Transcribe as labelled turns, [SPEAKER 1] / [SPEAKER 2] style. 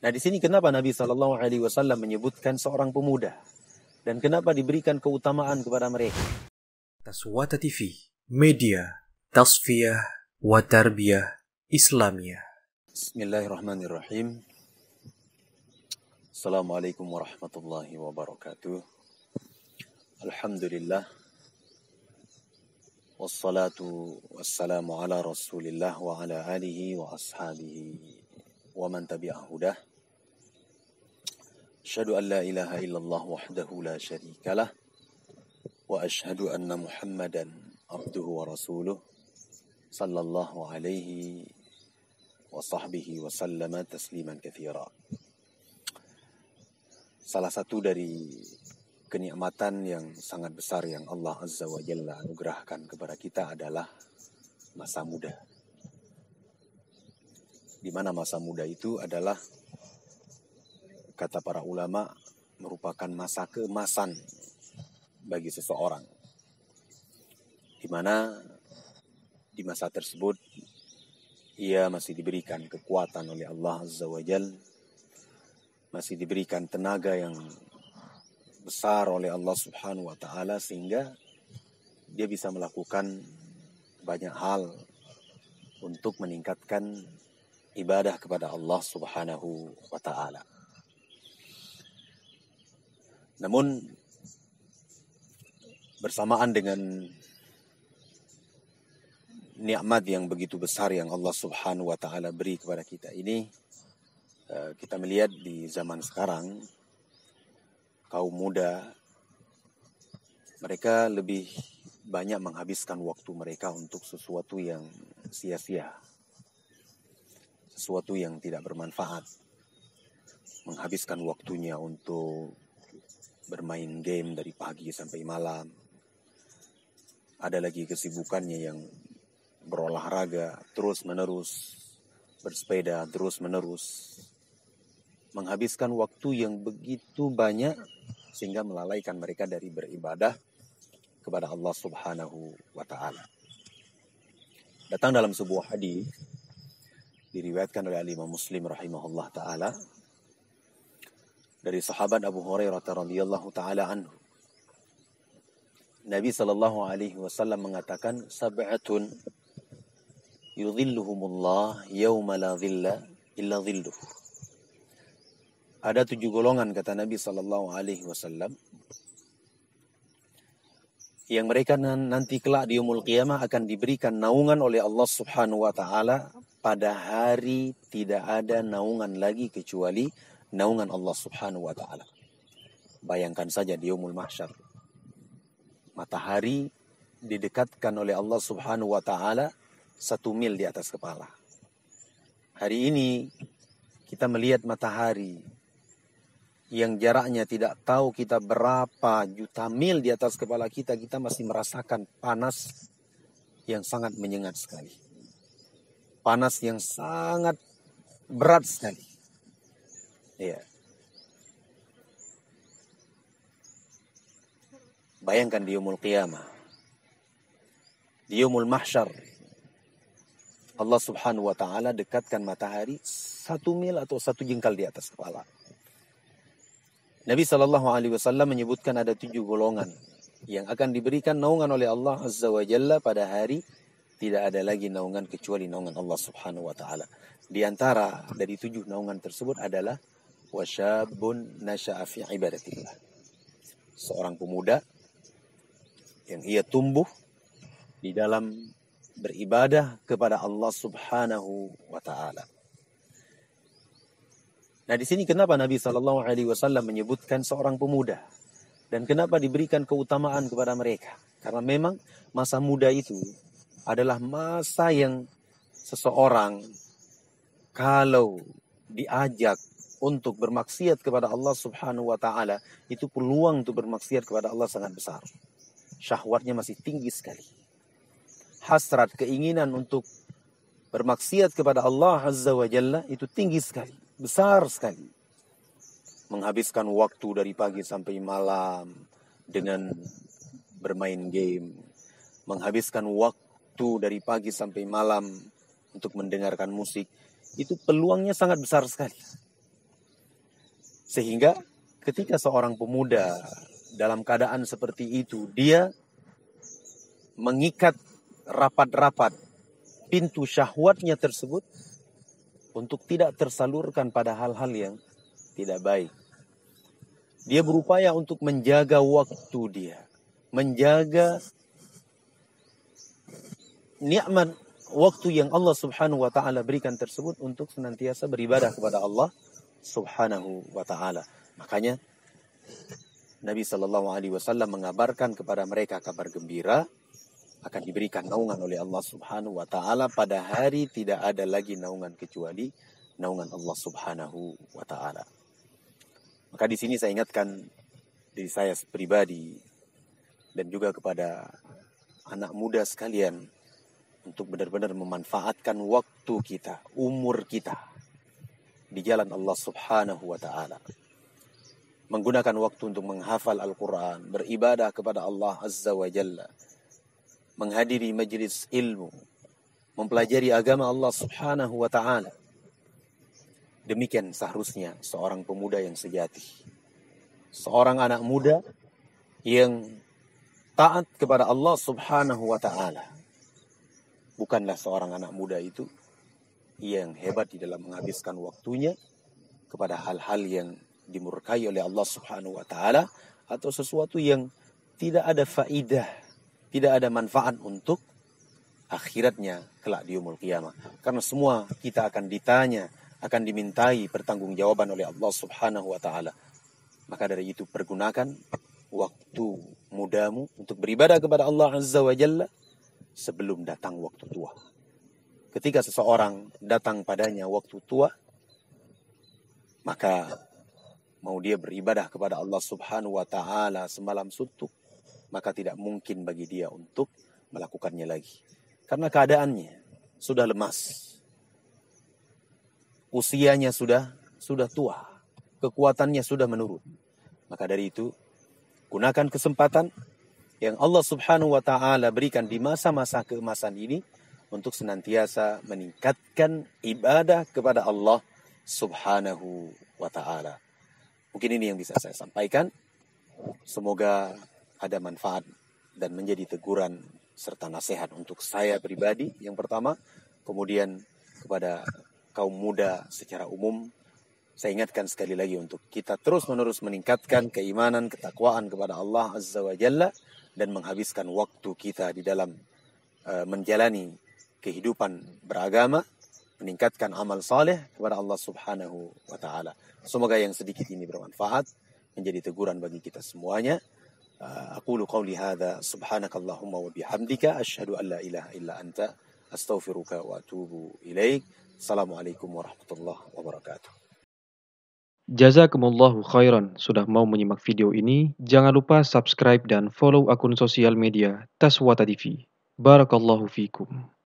[SPEAKER 1] Nah, di sini kenapa Nabi SAW menyebutkan seorang pemuda dan kenapa diberikan keutamaan kepada mereka?
[SPEAKER 2] Taswata TV, media, tasfiyah, wa tarbiyah, Islamiyah.
[SPEAKER 1] Bismillahirrahmanirrahim. Assalamualaikum warahmatullahi wabarakatuh. Alhamdulillah. Wassalatu wassalamu ala rasulillah wa ala alihi wa ashabihi wa man tabi'ah hudah. Asyhadu an la ilaha illallah wahdahu la syarikalah wa asyhadu anna Muhammadan abduhu wa rasuluh sallallahu alaihi wa sahbihi wa sallama tasliman katsira. Salah satu dari kenikmatan yang sangat besar yang Allah Azza wa Jalla anugerahkan kepada kita adalah masa muda. Di mana masa muda itu adalah, kata para ulama, merupakan masa keemasan bagi seseorang. Di mana di masa tersebut ia masih diberikan kekuatan oleh Allah Azza wa Jalla, masih diberikan tenaga yang besar oleh Allah Subhanahu wa Ta'ala, sehingga dia bisa melakukan banyak hal untuk meningkatkan ibadah kepada Allah Subhanahu wa Ta'ala. Namun bersamaan dengan nikmat yang begitu besar yang Allah Subhanahu wa Ta'ala beri kepada kita ini, kita melihat di zaman sekarang kaum muda, mereka lebih banyak menghabiskan waktu mereka untuk sesuatu yang sia-sia, sesuatu yang tidak bermanfaat. Menghabiskan waktunya untuk bermain game dari pagi sampai malam. Ada lagi kesibukannya yang berolahraga terus-menerus, bersepeda terus-menerus. Menghabiskan waktu yang begitu banyak sehingga melalaikan mereka dari beribadah kepada Allah Subhanahu wa Ta'ala. Datang dalam sebuah hadis diriwayatkan oleh Imam Muslim rahimahullah taala dari sahabat Abu Hurairah radhiyallahu taala anhu. Nabi sallallahu alaihi wasallam mengatakan, sab'atun yudhilluhumullah yauma la dhilla illa dhilluh. Ada 7 golongan, kata Nabi sallallahu alaihi wasallam, yang mereka nanti kelak di yaumul qiyamah akan diberikan naungan oleh Allah Subhanahu wa Ta'ala pada hari tidak ada naungan lagi kecuali naungan Allah Subhanahu wa Ta'ala. Bayangkan saja di yaumul mahsyar, matahari didekatkan oleh Allah Subhanahu wa Ta'ala 1 mil di atas kepala. Hari ini kita melihat matahari yang jaraknya tidak tahu kita berapa juta mil di atas kepala kita, kita masih merasakan panas yang sangat menyengat sekali. Panas yang sangat berat sekali. Ya. Bayangkan di yaumul qiyamah, di yaumul mahsyar, Allah Subhanahu wa Ta'ala dekatkan matahari 1 mil atau 1 jengkal di atas kepala. Nabi SAW menyebutkan ada 7 golongan yang akan diberikan naungan oleh Allah Azza wa Jalla pada hari tidak ada lagi naungan kecuali naungan Allah Subhanahu wa Ta'ala. Di antara dari 7 naungan tersebut adalah wasyabun nasha'a fi ibadatillah. Seorang pemuda yang ia tumbuh di dalam beribadah kepada Allah Subhanahu wa Ta'ala. Nah, di sini kenapa Nabi SAW menyebutkan seorang pemuda dan kenapa diberikan keutamaan kepada mereka? Karena memang masa muda itu adalah masa yang seseorang kalau diajak untuk bermaksiat kepada Allah Subhanahu wa Ta'ala, itu peluang untuk bermaksiat kepada Allah sangat besar. Syahwatnya masih tinggi sekali. Hasrat, keinginan untuk bermaksiat kepada Allah Azza wa Jalla itu tinggi sekali, besar sekali. Menghabiskan waktu dari pagi sampai malam dengan bermain game. Menghabiskan waktu dari pagi sampai malam untuk mendengarkan musik. Itu peluangnya sangat besar sekali. Sehingga ketika seorang pemuda dalam keadaan seperti itu, dia mengikat rapat-rapat pintu syahwatnya tersebut untuk tidak tersalurkan pada hal-hal yang tidak baik. Dia berupaya untuk menjaga waktu dia, menjaga nikmat waktu yang Allah Subhanahu wa taala berikan tersebut untuk senantiasa beribadah kepada Allah Subhanahu wa taala. Makanya Nabi sallallahu alaihi wasallam mengabarkan kepada mereka kabar gembira akan diberikan naungan oleh Allah Subhanahu wa taala pada hari tidak ada lagi naungan kecuali naungan Allah Subhanahu wa taala. Maka di sini saya ingatkan diri saya pribadi dan juga kepada anak muda sekalian untuk benar-benar memanfaatkan waktu kita, umur kita di jalan Allah Subhanahu wa taala. Menggunakan waktu untuk menghafal Al-Qur'an, beribadah kepada Allah Azza wa Jalla, menghadiri majelis ilmu, mempelajari agama Allah Subhanahu wa taala. Demikian seharusnya seorang pemuda yang sejati. Seorang anak muda yang taat kepada Allah Subhanahu wa taala. Bukanlah seorang anak muda itu yang hebat di dalam menghabiskan waktunya kepada hal-hal yang dimurkai oleh Allah Subhanahu wa taala atau sesuatu yang tidak ada faidah, tidak ada manfaat untuk akhiratnya kelak di yaumul qiyamah. Karena semua kita akan ditanya, akan dimintai pertanggungjawaban oleh Allah Subhanahu wa taala. Maka dari itu pergunakan waktu mudamu untuk beribadah kepada Allah Azza wa Jalla sebelum datang waktu tua. Ketika seseorang datang padanya waktu tua, maka mau dia beribadah kepada Allah Subhanahu wa taala semalam suntuk, maka tidak mungkin bagi dia untuk melakukannya lagi. Karena keadaannya sudah lemas. Usianya sudah tua. Kekuatannya sudah menurun. Maka dari itu, gunakan kesempatan yang Allah Subhanahu wa taala berikan di masa-masa keemasan ini untuk senantiasa meningkatkan ibadah kepada Allah Subhanahu wa taala. Mungkin ini yang bisa saya sampaikan. Semoga ada manfaat dan menjadi teguran serta nasihat untuk saya pribadi yang pertama, kemudian kepada kaum muda secara umum. Saya ingatkan sekali lagi untuk kita terus-menerus meningkatkan keimanan, ketakwaan kepada Allah Azza wa Jalla dan menghabiskan waktu kita di dalam menjalani kehidupan beragama, meningkatkan amal saleh kepada Allah Subhanahu wa taala. Semoga yang sedikit ini bermanfaat, menjadi teguran bagi kita semuanya. Aqulu qawli hadza subhanakallahumma wa bihamdika asyhadu an la ilaha illa anta astaghfiruka wa atubu ilaik. Assalamualaikum warahmatullahi wabarakatuh.
[SPEAKER 2] Jazakumullahu khairan sudah mau menyimak video ini. Jangan lupa subscribe dan follow akun sosial media Taswata TV. Barakallahu fikum.